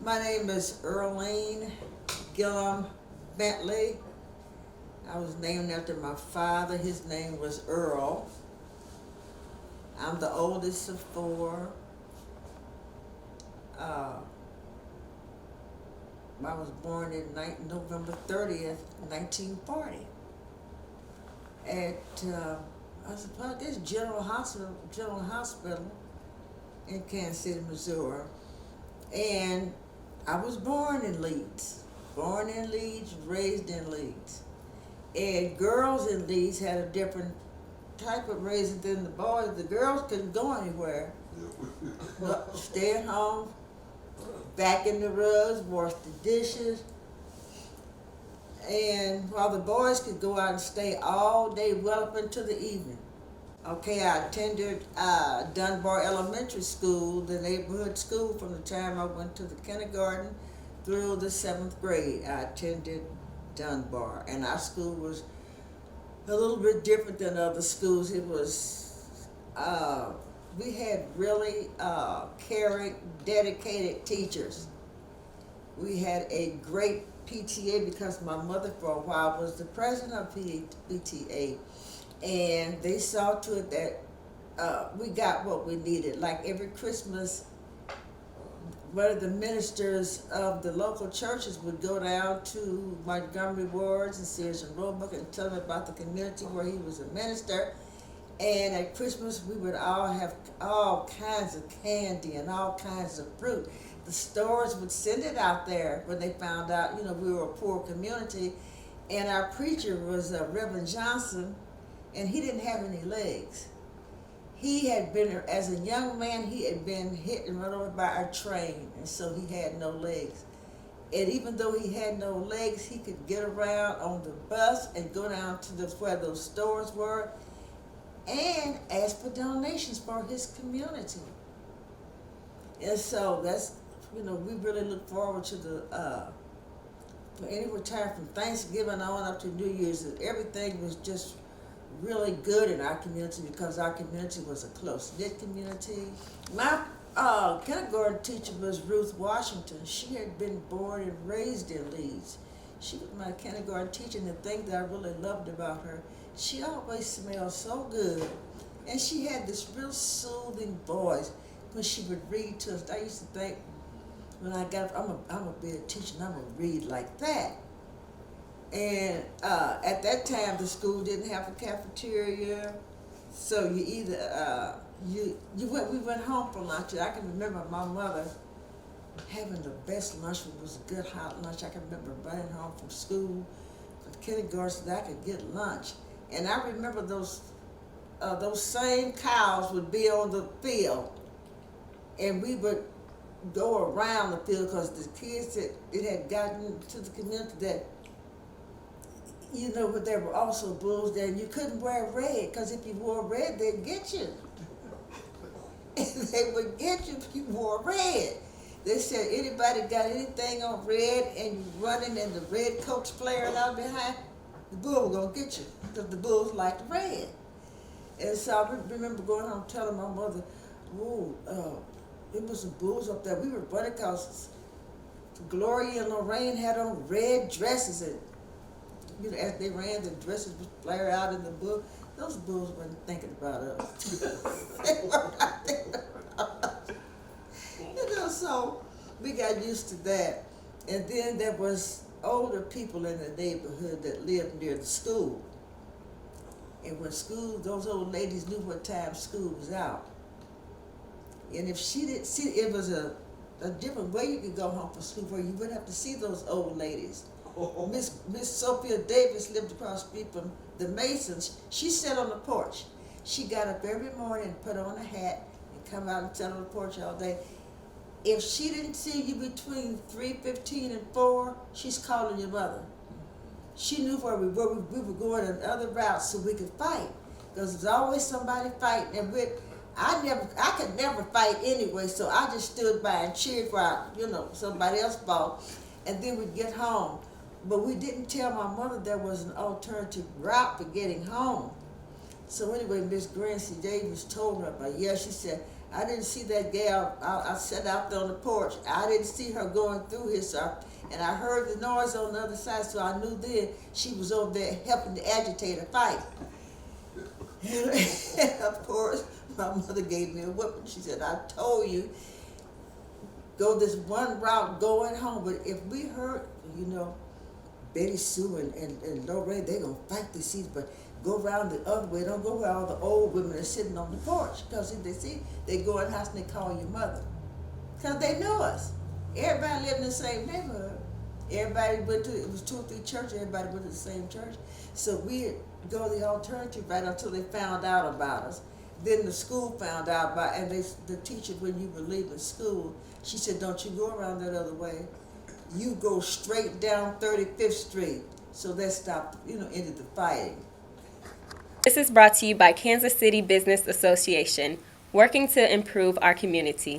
My name is Earline Bentley. I was named after my father. His name was Earl. I'm the oldest of four. I was born in November 30th, 1940. At I was part of this General Hospital in Kansas City, Missouri. And I was born in Leeds. Raised in Leeds. And girls in Leeds had a different type of raising than the boys. The girls couldn't go anywhere. Stay at home, back in the rugs, wash the dishes. And while the boys could go out and stay all day well up into the evening. Okay, I attended Dunbar Elementary School, the neighborhood school, from the time I went to the kindergarten through the 7th grade. I attended Dunbar, and our school was a little bit different than other schools. It was, we had really caring, dedicated teachers. We had a great PTA because my mother for a while was the president of PTA. And they saw to it that we got what we needed. Like every Christmas, one of the ministers of the local churches would go down to Montgomery Wards and Sears and Roebuck and tell them about the community where he was a minister. And at Christmas, we would all have all kinds of candy and all kinds of fruit. The stores would send it out there when they found out, we were a poor community. And our preacher was Reverend Johnson, and he didn't have any legs. He had been, as a young man, he had been hit and run over by a train, and so he had no legs. And even though he had no legs, he could get around on the bus and go down to where those stores were and ask for donations for his community. And so that's, we really look forward to for anywhere time from Thanksgiving on up to New Year's, that everything was just really good in our community because our community was a close-knit community. My kindergarten teacher was Ruth Washington. She had been born and raised in Leeds. She was my kindergarten teacher, and the thing that I really loved about her, she always smelled so good, and she had this real soothing voice when she would read to us. I used to think, when I got, I'm gonna be a teacher and I'm gonna read like that. And at that time, the school didn't have a cafeteria, so you either we went home for lunch. I can remember my mother having the best lunch. It was a good hot lunch. I can remember running home from school, from kindergarten, so that I could get lunch. And I remember those same cows would be on the field, and we would go around the field because the kids it had gotten to the community that, but there were also bulls there, and you couldn't wear red because if you wore red, they'd get you. And they would get you if you wore red. They said anybody got anything on red and you running and the red coat's flaring out behind, the bull was gonna get you because the bulls liked red. And so I remember going home telling my mother, it was some bulls up there. We were running because Gloria and Lorraine had on red dresses, and as they ran, the dresses would flare out in the bull. Those bulls weren't thinking about us. They were not thinking about us. So we got used to that. And then there was older people in the neighborhood that lived near the school. And when those old ladies knew what time school was out. And if she didn't see, it was a different way you could go home from school where you wouldn't have to see those old ladies. Miss Sophia Davis lived across the street from the Masons. She sat on the porch. She got up every morning and put on a hat and come out and sat on the porch all day. If she didn't see you between 3:15 and 4, she's calling your mother. She knew where we were. We were going on other routes so we could fight, because there's always somebody fighting. And I could never fight anyway, so I just stood by and cheered for somebody else fought, and then we'd get home. But we didn't tell my mother there was an alternative route for getting home. So anyway, Miss Grancy Davis told her about, she said, I didn't see that gal. I sat out there on the porch. I didn't see her going through here, and I heard the noise on the other side, so I knew then she was over there helping the agitator fight. And of course, my mother gave me a whooping. She said, I told you, go this one route going home, but if we heard, Betty Sue and Lorraine, they gonna fight these seats, but go around the other way. Don't go where all the old women are sitting on the porch, because if they see, they go in the house and they call your mother. Because they knew us. Everybody lived in the same neighborhood. Everybody it was 2 or 3 churches, everybody went to the same church. So we'd go the alternative right until they found out about us. Then the school found out about, and the teacher, when you were leaving school, she said, don't you go around that other way. You go straight down 35th Street. So that stopped, ended the fighting. This is brought to you by Kansas City Business Association, working to improve our community.